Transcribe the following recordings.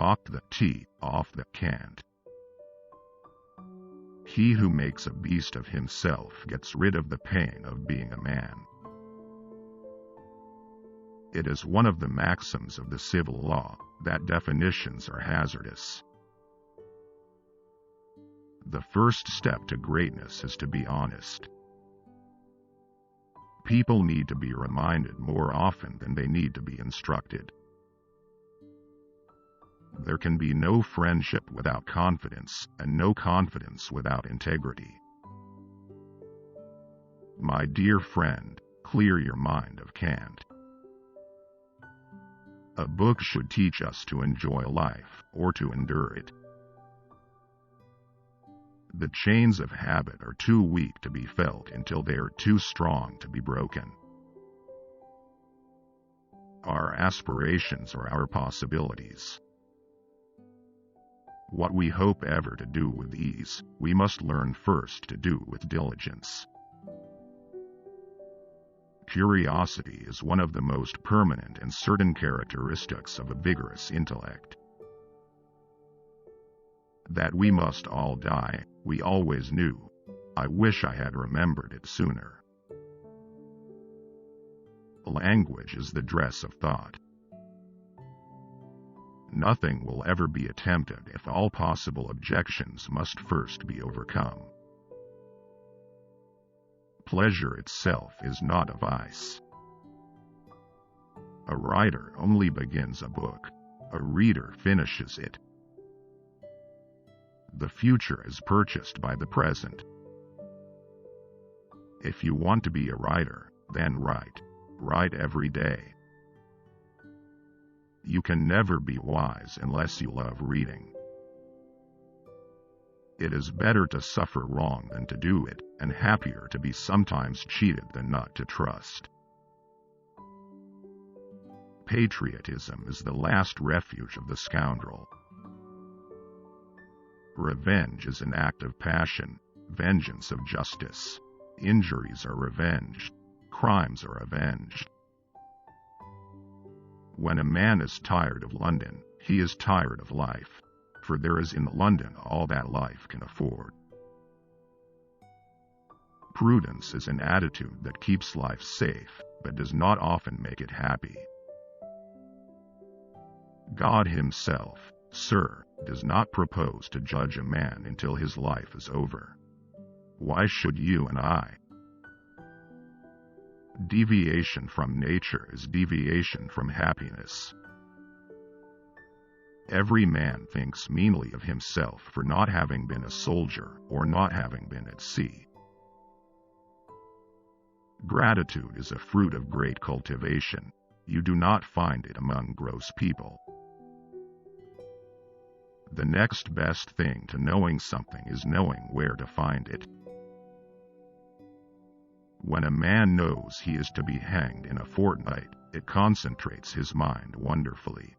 knocked the teeth off the cant. He who makes a beast of himself gets rid of the pain of being a man. It is one of the maxims of the civil law that definitions are hazardous. The first step to greatness is to be honest. People need to be reminded more often than they need to be instructed. There can be no friendship without confidence, and no confidence without integrity. My dear friend, clear your mind of cant. A book should teach us to enjoy life, or to endure it. The chains of habit are too weak to be felt until they are too strong to be broken. Our aspirations are our possibilities. What we hope ever to do with ease, we must learn first to do with diligence. Curiosity is one of the most permanent and certain characteristics of a vigorous intellect. That we must all die, we always knew. I wish I had remembered it sooner. Language is the dress of thought. Nothing will ever be attempted if all possible objections must first be overcome. Pleasure itself is not a vice. A writer only begins a book. A reader finishes it. The future is purchased by the present. If you want to be a writer, then write. Write every day. You can never be wise unless you love reading. It is better to suffer wrong than to do it, and happier to be sometimes cheated than not to trust. Patriotism is the last refuge of the scoundrel. Revenge is an act of passion, vengeance of justice. Injuries are revenged, crimes are avenged. When a man is tired of London, he is tired of life, for there is in London all that life can afford. Prudence is an attitude that keeps life safe, but does not often make it happy. God himself, sir, does not propose to judge a man until his life is over. Why should you and I? Deviation from nature is deviation from happiness. Every man thinks meanly of himself for not having been a soldier or not having been at sea. Gratitude is a fruit of great cultivation. You do not find it among gross people. The next best thing to knowing something is knowing where to find it. When a man knows he is to be hanged in a fortnight, it concentrates his mind wonderfully.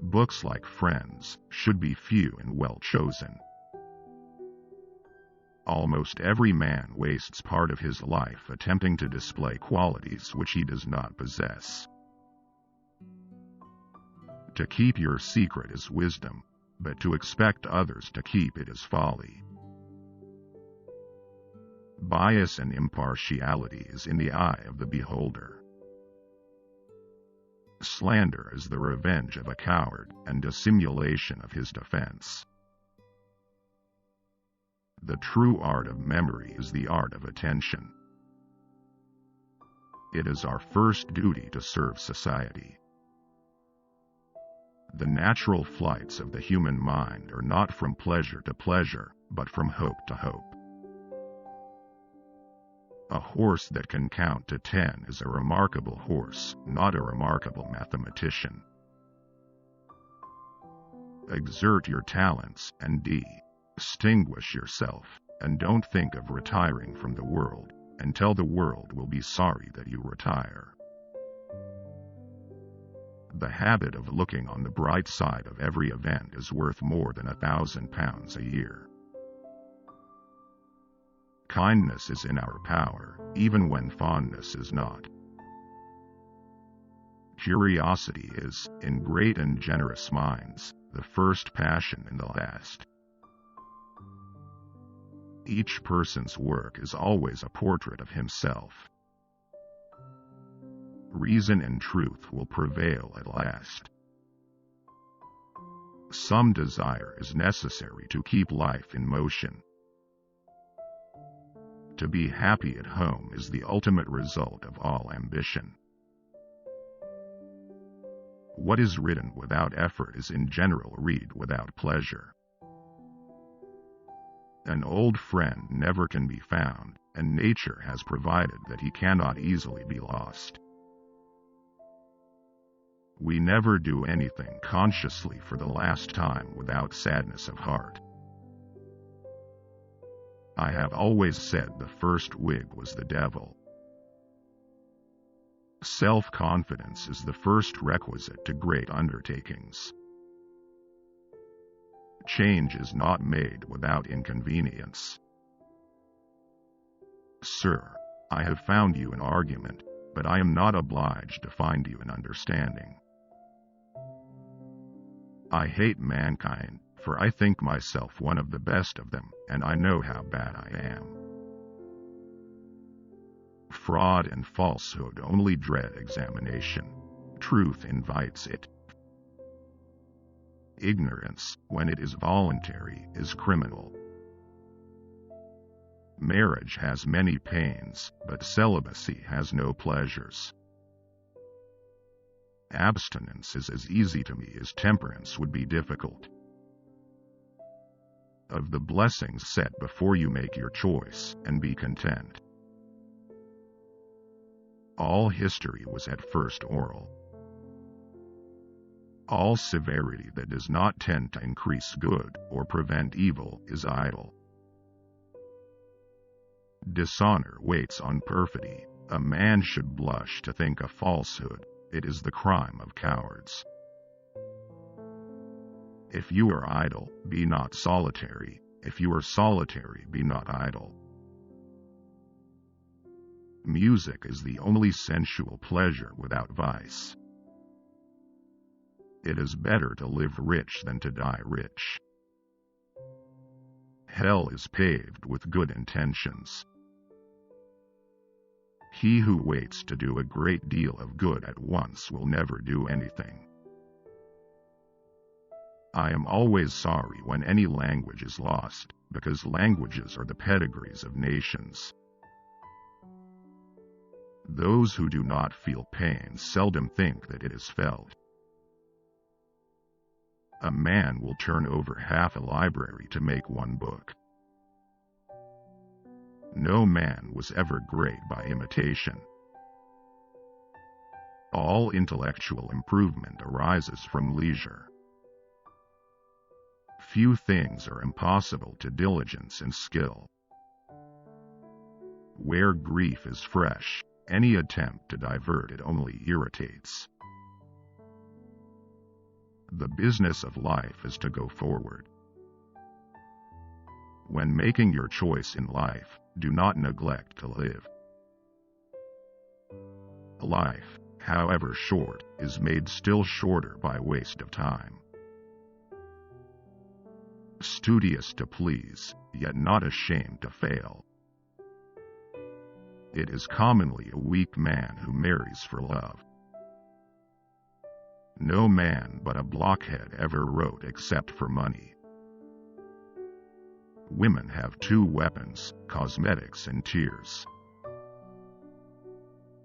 Books like Friends should be few and well chosen. Almost every man wastes part of his life attempting to display qualities which he does not possess. To keep your secret is wisdom, but to expect others to keep it is folly. Bias and impartiality is in the eye of the beholder. Slander is the revenge of a coward and dissimulation of his defense. The true art of memory is the art of attention. It is our first duty to serve society. The natural flights of the human mind are not from pleasure to pleasure, but from hope to hope. A horse that can count to 10 is a remarkable horse, not a remarkable mathematician. Exert your talents and distinguish yourself, and don't think of retiring from the world, until the world will be sorry that you retire. The habit of looking on the bright side of every event is worth more than £1,000 a year. Kindness is in our power, even when fondness is not. Curiosity is, in great and generous minds, the first passion and the last. Each person's work is always a portrait of himself. Reason and truth will prevail at last. Some desire is necessary to keep life in motion. To be happy at home is the ultimate result of all ambition. What is written without effort is in general read without pleasure. An old friend never can be found, and nature has provided that he cannot easily be lost. We never do anything consciously for the last time without sadness of heart. I have always said the first wig was the devil. Self-confidence is the first requisite to great undertakings. Change is not made without inconvenience. Sir, I have found you in argument, but I am not obliged to find you in understanding. I hate mankind, for I think myself one of the best of them, and I know how bad I am. Fraud and falsehood only dread examination. Truth invites it. Ignorance, when it is voluntary, is criminal. Marriage has many pains, but celibacy has no pleasures. Abstinence is as easy to me as temperance would be difficult. Of the blessings set before you, make your choice, and be content. All history was at first oral. All severity that does not tend to increase good or prevent evil is idle. Dishonor waits on perfidy. A man should blush to think of falsehood. It is the crime of cowards. If you are idle, be not solitary. If you are solitary, be not idle. Music is the only sensual pleasure without vice. It is better to live rich than to die rich. Hell is paved with good intentions. He who waits to do a great deal of good at once will never do anything. I am always sorry when any language is lost, because languages are the pedigrees of nations. Those who do not feel pain seldom think that it is felt. A man will turn over half a library to make one book. No man was ever great by imitation. All intellectual improvement arises from leisure. Few things are impossible to diligence and skill. Where grief is fresh, any attempt to divert it only irritates. The business of life is to go forward. When making your choice in life, do not neglect to live. Life, however short, is made still shorter by waste of time. Studious to please, yet not ashamed to fail. It is commonly a weak man who marries for love. No man but a blockhead ever wrote except for money. Women have two weapons, cosmetics and tears.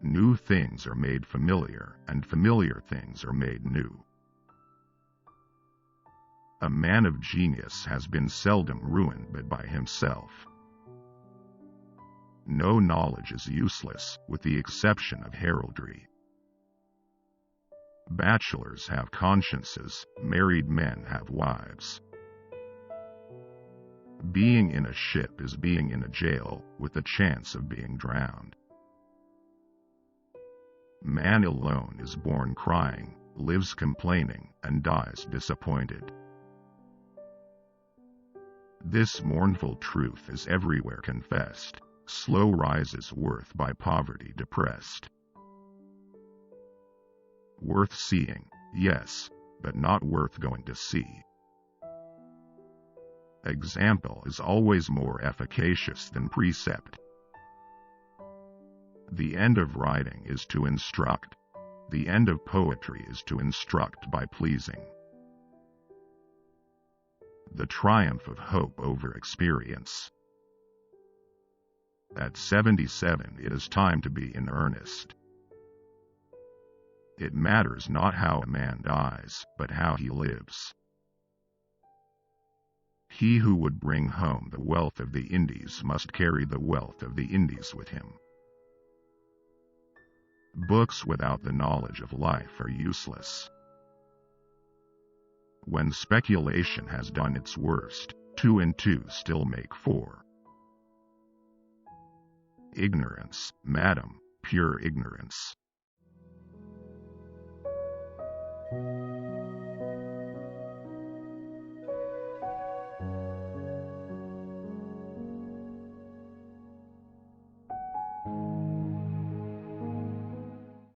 New things are made familiar, and familiar things are made new. A man of genius has been seldom ruined but by himself. No knowledge is useless, with the exception of heraldry. Bachelors have consciences, married men have wives. Being in a ship is being in a jail, with the chance of being drowned. Man alone is born crying, lives complaining, and dies disappointed. This mournful truth is everywhere confessed. Slow rises worth by poverty depressed. Worth seeing, yes, but not worth going to see. Example is always more efficacious than precept. The end of writing is to instruct. The end of poetry is to instruct by pleasing. The triumph of hope over experience. At 77 it is time to be in earnest. It matters not how a man dies, but how he lives. He who would bring home the wealth of the Indies must carry the wealth of the Indies with him. Books without the knowledge of life are useless. When speculation has done its worst, 2 and 2 still make 4. Ignorance, madam, pure ignorance.